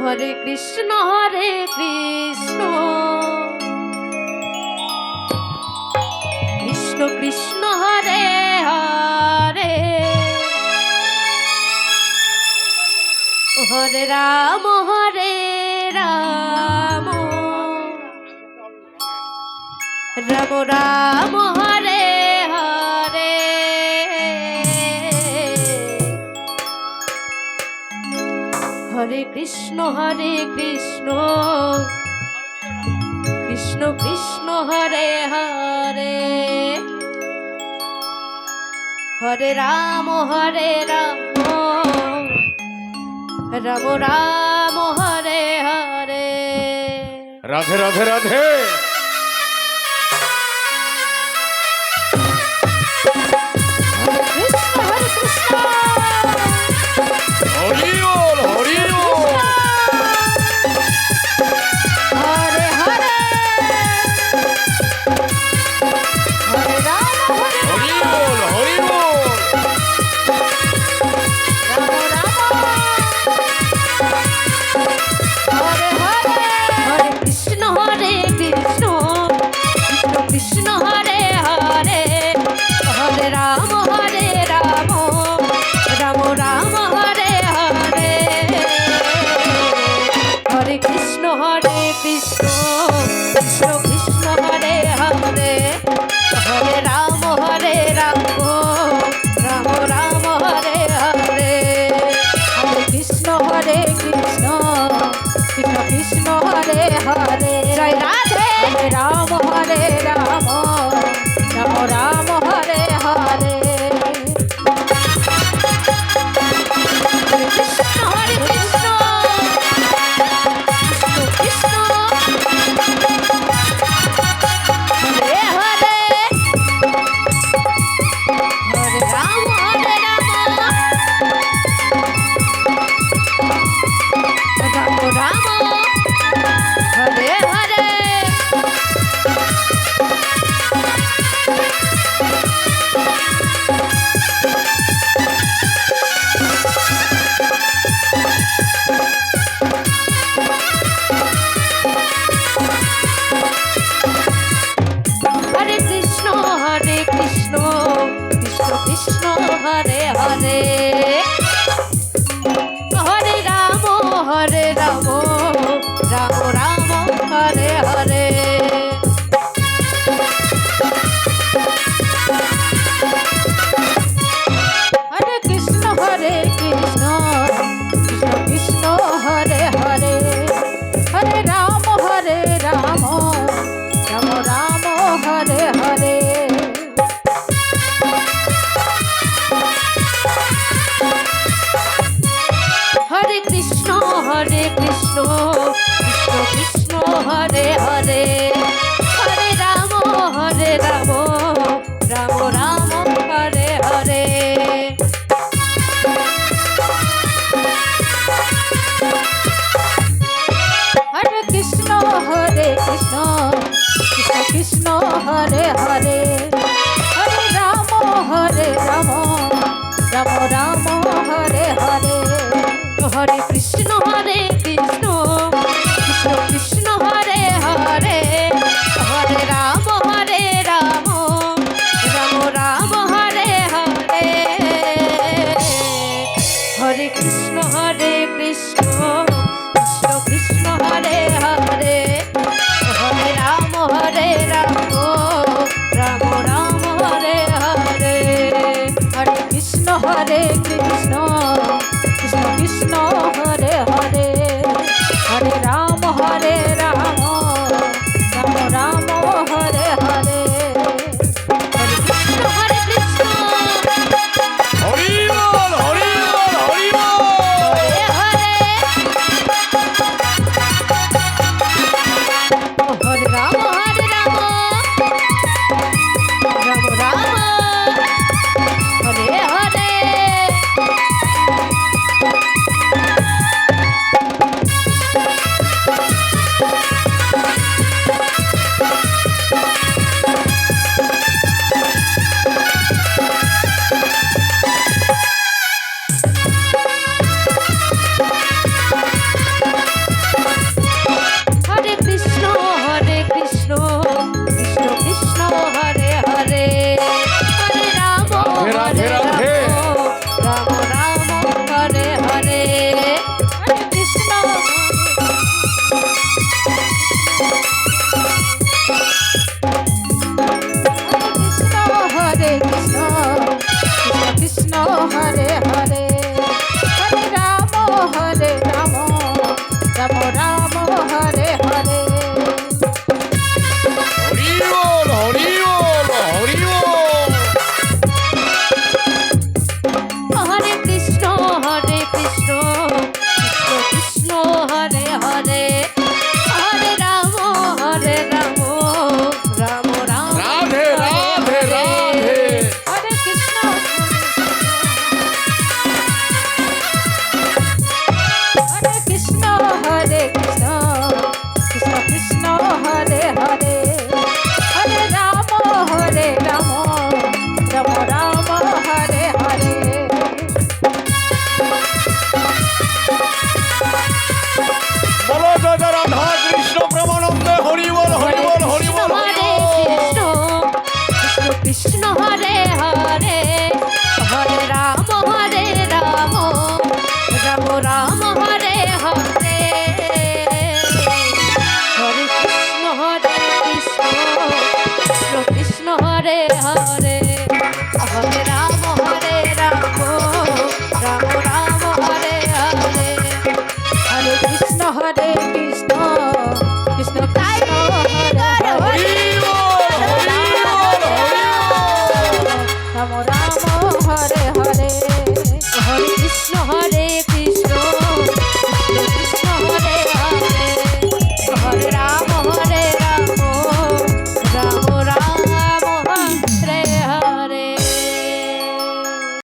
হরে কৃষ্ণ কৃষ্ণ কৃষ্ণ হরে হরে হরে রাম রাম রাম হরে হরে হরে কৃষ্ণ কৃষ্ণ কৃষ্ণ হরে হরে হরে রাম রাম রাম হরে হরে। রাধে রাধে রাধে। হরে কৃষ্ণ হরি বল হরি বল। হরে হরে হরে রাম হরি বল হরি বল। রাম হরে হরে হরে কৃষ্ণ কৃষ্ণ কৃষ্ণ হরে হরে হরে রাম রাম রাম হরে হরে হরে কৃষ্ণ কৃষ্ণ কৃষ্ণ হরে হরে হরে রাম রাম রাম হরে হরে হরে কৃষ্ণ কৃষ্ণ কৃষ্ণ হরে হরে। জয় রাধে। রাম রাম হরে হরে কৃষ্ণ কৃষ্ণ কৃষ্ণ হরে হরে হরে রাম রাম হরে হরে। হরে কৃষ্ণ কৃষ্ণ কৃষ্ণ হরে হরে হরে রাম রাম হরে হরে হরে কৃষ্ণ কৃষ্ণ কৃষ্ণ হরে হরে হরে রাম রাম রাম হরে হরে হরে কৃষ্ণ কৃষ্ণ কৃষ্ণ হরে হরে হরে রাম রাম রাম হরে হরে হরে কৃষ্ণ কৃষ্ণ কৃষ্ণ হরে হরে হরে রাম রাম রাম হরে হরে হরে কৃষ্ণ কৃষ্ণ কৃষ্ণ হরে হরে হরে রাম রাম রাম হরে হরে হরে কৃষ্ণ কৃষ্ণ কৃষ্ণ হরে হরে হরে রাম রাম হরে হরে হরে কৃষ্ণ কৃষ্ণ কৃষ্ণ কৃষ্ণ হরে হরে। রাম রাম হরে হরে হরি বল হরি বল হরি বল হরে কৃষ্ণ কৃষ্ণ কৃষ্ণ হরে হরে হরে রাম রাম রাম রাধে রাধে রাধে হরে কৃষ্ণ কৃষ্ণ কৃষ্ণ কৃষ্ণ হরে হরে হরে রাম রাম রাম রাম হরে হরে বলো জয় জয় রাধা কৃষ্ণ প্রেমানন্দে হরি বল হরি বল হরি বল হরি হরে বল কৃষ্ণ কৃষ্ণ হরে হরে হরে রাম রাম রাম রাম হরে হরে হরে কৃষ্ণ কৃষ্ণ কৃষ্ণ হরে হরে হরে রাম রাম রাম রাম হরে হরে হরে কৃষ্ণ